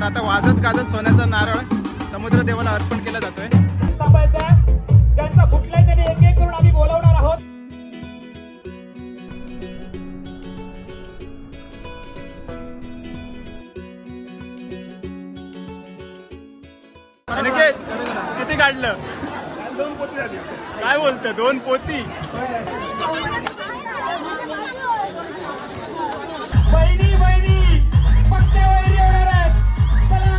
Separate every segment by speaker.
Speaker 1: आता वाजत गाजत सोन्याचा नारळ समुद्र देवाला अर्पण केला जातोय.
Speaker 2: ज्यांचा कुठलाही तरी एक एक करून आम्ही बोलवणार आहोत.
Speaker 1: किती काढलं?
Speaker 2: 2 पोती झाली.
Speaker 1: काय बोलतोय? 2 पोती?
Speaker 2: वैरी वैरी पक्के वैरी होणार आहेत. चला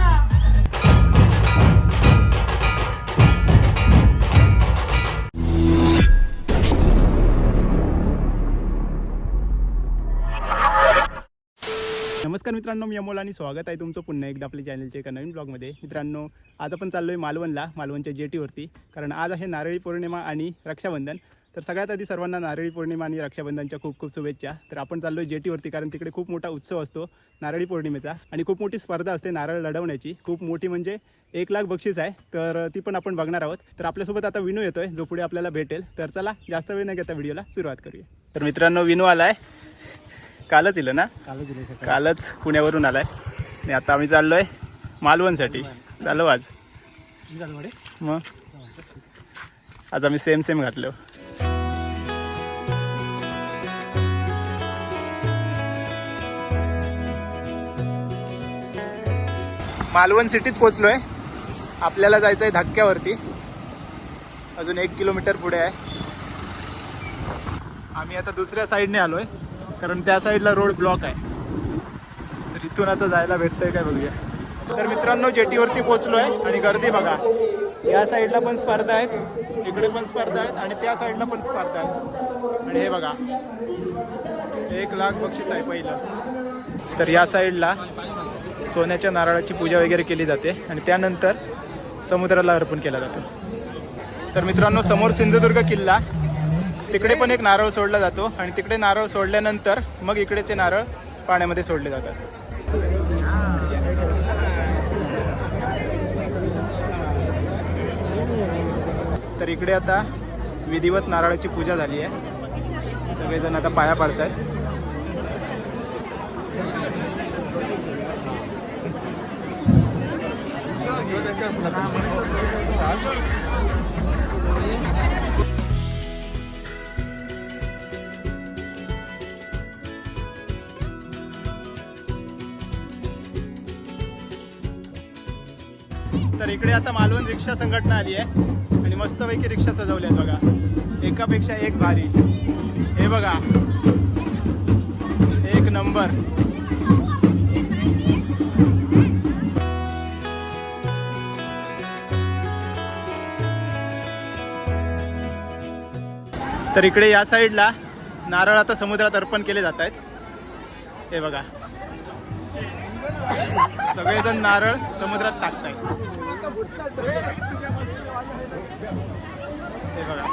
Speaker 1: नमस्कार मित्रांनो, मी अमोल आणि स्वागत आहे तुमचं पुन्हा एकदा आपल्या चॅनलच्या एका नवीन ब्लॉगमध्ये. मित्रांनो, आज आपण चाललो आहे मालवणला, मालवणच्या जेटीवरती, कारण आज आहे नारळी पौर्णिमा आणि रक्षाबंधन. तर सगळ्यात आधी सर्वांना नारळी पौर्णिमा आणि रक्षाबंधनच्या खूप खूप शुभेच्छा. तर आपण चाललो आहे जेटीवरती, कारण तिकडे खूप मोठा उत्सव असतो नारळी पौर्णिमेचा आणि खूप मोठी स्पर्धा असते नारळ लढवण्याची. खूप मोठी म्हणजे 1 लाख बक्षीस आहे, तर ती पण आपण बघणार आहोत. तर आपल्यासोबत आता विनू येतोय, जो पुढे आपल्याला भेटेल. तर चला जास्त वेळ न घेता व्हिडिओला सुरुवात करूया. तर मित्रांनो, विनू आलाय. कालच इलं ना? कालच पुण्यावरून आलाय आणि आता आम्ही चाललोय मालवणसाठी. चालू आज मग आज आम्ही सेम घातलो. मालवण सिटीत पोचलोय. आपल्याला जायचं आहे धक्क्यावरती, अजून 1 किलोमीटर पुढे आहे. आम्ही आता दुसऱ्या साईडने आलोय, कारण त्या साईडला रोड ब्लॉक आहे. तर इथून आता जायला भेटतंय काय बघूया. तर मित्रांनो, जेटीवरती पोहोचलो आहे आणि गर्दी बघा. या साईडला पण स्पर्धा आहेत, इकडे पण स्पर्धा आहेत आणि त्या साईडला पण स्पर्धा आहेत. आणि हे बघा, 1 लाख बक्षीस आहे पहिलं. तर या साईडला सोन्याच्या नारळाची पूजा वगैरे केली जाते आणि त्यानंतर समुद्राला अर्पण केला जातो. तर मित्रांनो, समोर सिंधुदुर्ग किल्ला, तिकडे पण एक नारळ सोडला जातो आणि तिकडे नारळ सोडल्यानंतर मग इकडेचे नारळ पाण्यामध्ये सोडले जातात. तर इकडे आता विधिवत नारळाची पूजा झाली आहे. सगळेजण आता पाया पडतात. तर इकडे आता मालवण रिक्षा संघटना आली आहे आणि मस्तपैकी रिक्षा सजवल्या आहेत बघा, एकापेक्षा एक भारी. हे बघा, 1 नंबर. तर इकडे या साईडला नारळ आता समुद्रात अर्पण केले जात आहेत. हे बघा, सगळेजण नारळ समुद्रात टाकतायत. हे बघा,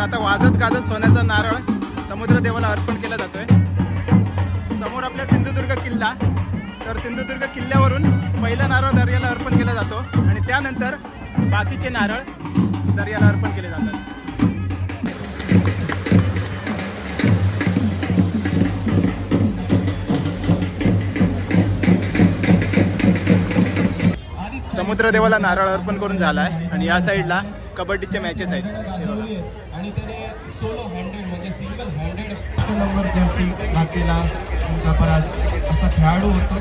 Speaker 1: आता वाजत गाजत सोन्याचा नारळ समुद्र देवाला अर्पण केला जातोय. समोर आपल्या सिंधुदुर्ग किल्ला. तर सिंधुदुर्ग किल्ल्यावरून पहिला नारळ दर्याला अर्पण केला जातो आणि त्यानंतर बाकीचे नारळ दर्याला अर्पण केले जातात. समुद्र देवाला नारळ अर्पण करून झालाय आणि या साईडला कबड्डीचे मॅचेस आहेत.
Speaker 3: आणि त्याने सोलो हँडेड म्हणजे सिंगल हँडेड नंबर जर्सी घातलेला तुमचा परास असा खेळाडू होतो.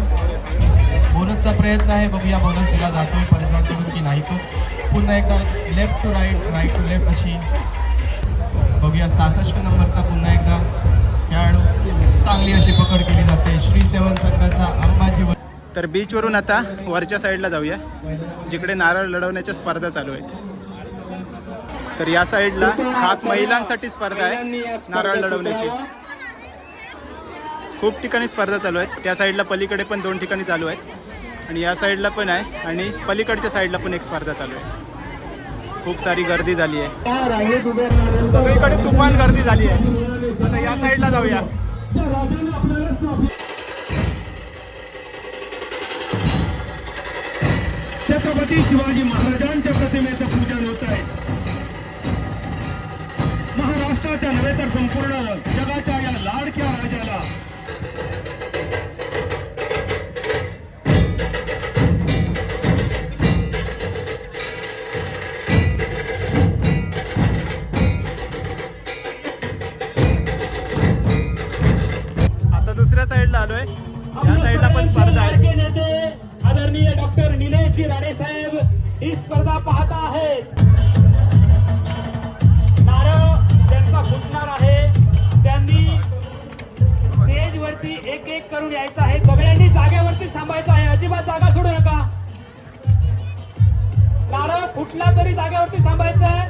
Speaker 3: बोनसचा प्रयत्न आहे, बघूया बोनस दिला जातोय परिसराकडून की नाही. तो पुन्हा एकदा left to right, right to left अशी बघूया. 66 नंबरचा पुन्हा एकदा खेळाडू, चांगली अशी पकड केली जाते. श्री सेवन संघाचा अंबाजी.
Speaker 1: तर बीचवरून आता वरच्या साईडला जाऊया, जिकडे नारळ लढवण्याच्या स्पर्धा चालू आहेत. तर या साईडला खास महिलांसाठी स्पर्धा आहे नारळ लढवण्याची. खूप ठिकाणी स्पर्धा चालू आहेत. त्या साईडला पलीकडे पण 2 ठिकाणी चालू आहेत आणि या साईडला पण आहे आणि पलीकडच्या साईडला पण एक स्पर्धा चालू आहे. खूप सारी गर्दी झाली आहे, सगळीकडे तुफान गर्दी झाली आहे. आता या साईडला जाऊया.
Speaker 4: छत्रपती शिवाजी महाराजांच्या प्रतिमेचं पूजन होत आहे. महाराष्ट्राच्या नव्हे तर संपूर्ण जगाच्या या लाडक्या राजाला
Speaker 1: आता दुसऱ्या साईडला आलोय. या साईडला पण स्पर्धा आहे.
Speaker 2: लाडके नेते आदरणीय डॉक्टर निलेशजी राणे साहेब ही स्पर्धा पाहता आहेत. नारळ ज्यांचा फुटणार आहे त्यांनी स्टेज वरती एक एक करून यायचं आहे. सगळ्यांनी जागेवरतीच थांबायचं आहे, अजिबात जागा सोडू नका. नारळ फुटला तरी जागेवरती थांबायचं आहे.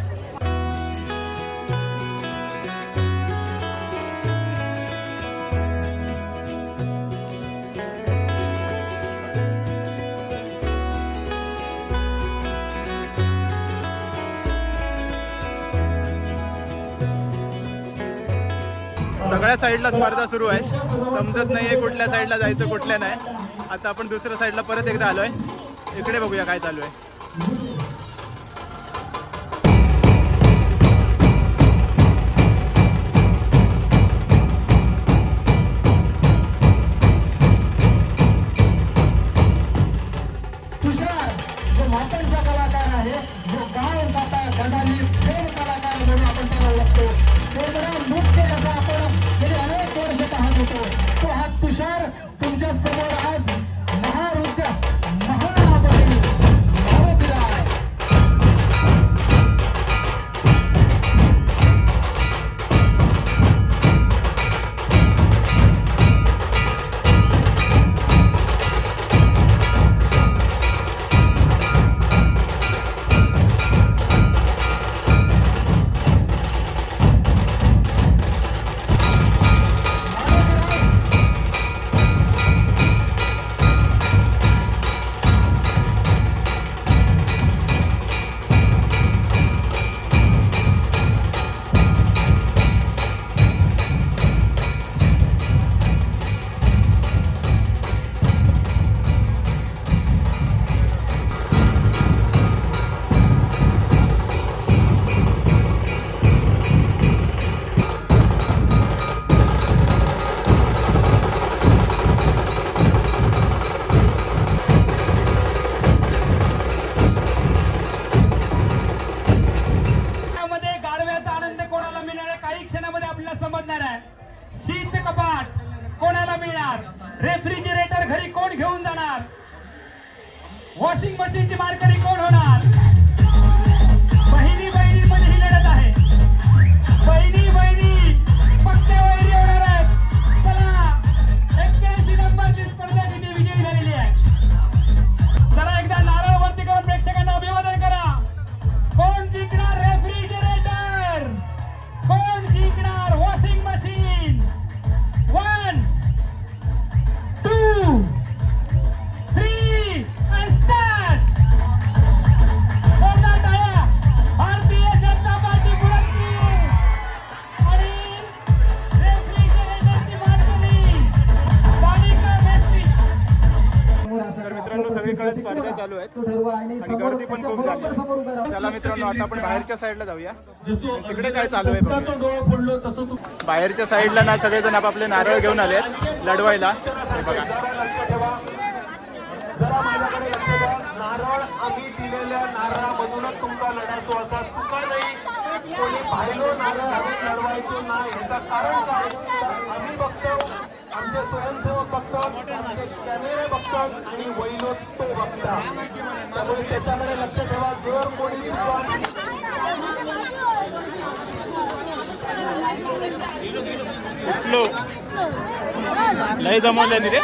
Speaker 1: सगळ्या साईडला स्पर्धा सुरू आहे. समजत नाहीये कुठल्या साईडला जायचं कुठल्या नाही. आता आपण दुसऱ्या साईडला परत एकदा आलोय. इकडे बघूया काय चालू आहे.
Speaker 2: तुषार जो मातांचा कलाकार आहे, जो गायन गाता गणाली खेळ कलाकार म्हणून आपण त्याला ओळखतो. तो जरा नृत्य ज्याचा आपण गेले अनेक वर्ष पाहत होतो, तो हा तुषार तुमच्या समोर आज महारुद्र महाबली मारुतीला आहे. त्यामध्ये गाढव्याचा आनंद कोणाला मिळणार आहे काही क्षणामध्ये आपल्याला समजणार आहे. शीत कपाट कोणाला मिळणार, रेफ्रिजरेटर घरी कोण घेऊन जाणार, वॉशिंग मशीनची मार्करी कोण होणार. बहिणी मध्ये ही लढत आहे. बहिणी पक्क्या वैरी होणार आहेत. चला 81 नंबरची स्पर्धा तिथे विजयी झालेली आहे. जरा एकदा नारळ वरती करून प्रेक्षकांना अभिवादन करा. कोण जिंकणार रेफ्रिजरेटर, कोण जिंकणार वॉशिंग मशीन. 1 2 3 and start. जोरदार टाळ्या. भारतीय जनता पार्टी पुरस्कृत आणि रेफ्रिजरेटरची मार्करी सानिका मेस्त्री.
Speaker 1: तर मित्रांनो सगळीकडे स्पर्धा चालू आहेत आणि गर्दी पण खूप झाली आहे. चला मित्रांनो आता आपण बाहेरच्या साईडला जाऊया. तिकडे काय चालू आहे बघूया. बाहेरच्या साईडला ना सगळेजण आपापले नारळ घेऊन आले आहेत लढवायला. हे बघा
Speaker 4: जरा माझ्याकडे लक्ष द्या. नारळ आम्ही दिलेल्या नारळामधूनच तुमचा लढा तो असा चुका नाही. कोणी पाहिलो नारळ आम्ही लढवायचो नाही. याचं कारण काय, आम्ही बघतो, आमचे स्वयंसेवक बघतात, आमचे कॅमेरे बघतात आणि वैलो तो बघतात. त्यामुळे त्याच्याकडे लक्ष ठेवा. जर कोणी
Speaker 1: कुठलो लय जमवले रे.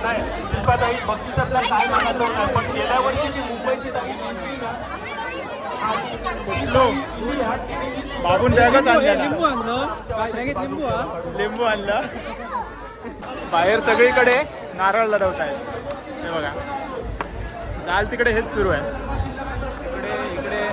Speaker 4: नाही पुष्पाताई बक्षिसातला काय म्हणायचं नाही, पण गेल्या वर्षी जी मुंबईची ताई जिंकली ना,
Speaker 1: बाबून बॅगच आणलेला
Speaker 2: लिंबू
Speaker 1: लिंबू आणलं. बाहेर सगळीकडे नारळ लढवत आहेत. हे बघा चाल तिकडे हेच सुरू आहे. इकडे इकडे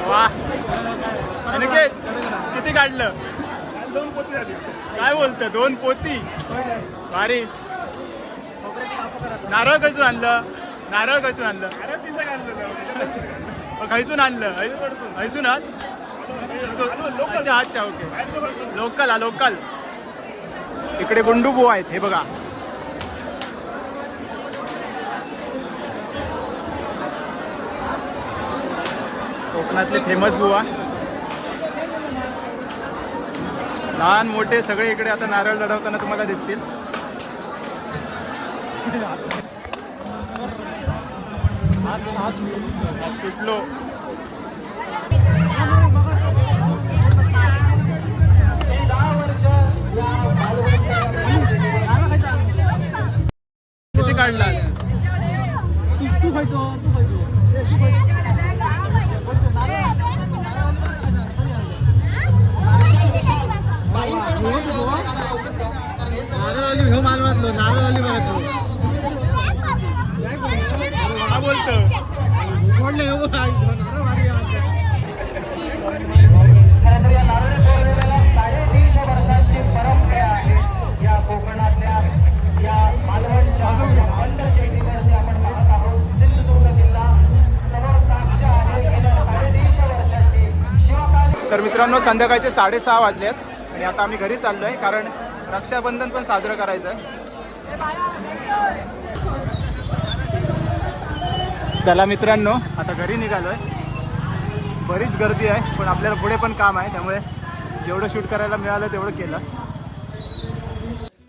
Speaker 1: वा अनिकेत किती काढलं? काय बोलतं 2 पोती? भारी. नारळ खैसून आणलं? नारळ खैसून आणलं? खैसून आणलं? खैसून आत? अच्छा अच्छा ओके. लोकल हा लोकल. इकडे गुंडू बुवा आहेत हे बघा. कोकणातले फेमस बुवा. लहान मोठे सगळे इकडे आता नारळ लढवताना तुम्हाला दिसतील. सुटलो. किती काढला? हा बोलतो
Speaker 4: खरं तर या नारळी पौर्णिमेला 350 वर्षांची परंपरा आहे. या कोकणातल्या या मालवणच्या बंद जेटीवरती आपण पाहत आहोत. सिंधुदुर्ग जिल्हा समोर साक्ष आहे गेल्या 350 वर्षाची शिवकाली.
Speaker 1: तर मित्रांनो संध्याकाळचे 6:30 वाजलेत आणि आता आम्ही घरी चाललोय कारण रक्षाबंधन पण साजरं करायचं आहे. चला मित्रांनो आता घरी निघालोय. बरीच गर्दी आहे पण आपल्याला पुढे पण काम आहे त्यामुळे जेवढं शूट करायला मिळालं तेवढं केलं.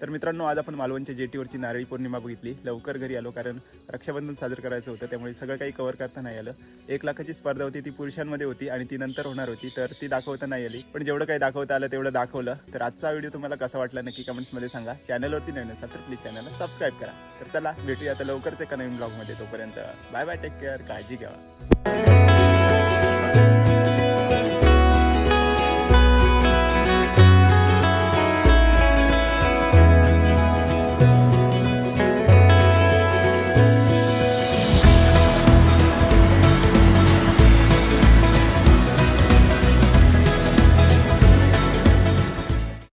Speaker 1: तर मित्रांनो आज आपण मालवणच्या जेटीवरची नारळी पौर्णिमा बघितली. लवकर घरी आलो कारण रक्षाबंधन साजरं करायचं होतं त्यामुळे सगळं काही कव्हर करता नाही आलं. 1 लाखाची स्पर्धा होती ती पुरुषांमध्ये होती आणि ती नंतर होणार होती तर ती दाखवता नाही आली. पण जेवढं काही दाखवता आलं तेवढं दाखवलं. तर आजचा व्हिडिओ तुम्हाला कसा वाटला नक्की कमेंट्समध्ये सांगा. चॅनलवरती नवीन असाल तर प्लीज चॅनलला सबस्क्राईब करा. तर चला भेटूया आता लवकरच एका नवीन ब्लॉगमध्ये. तोपर्यंत बाय बाय टेक केअर. काळजी घ्या.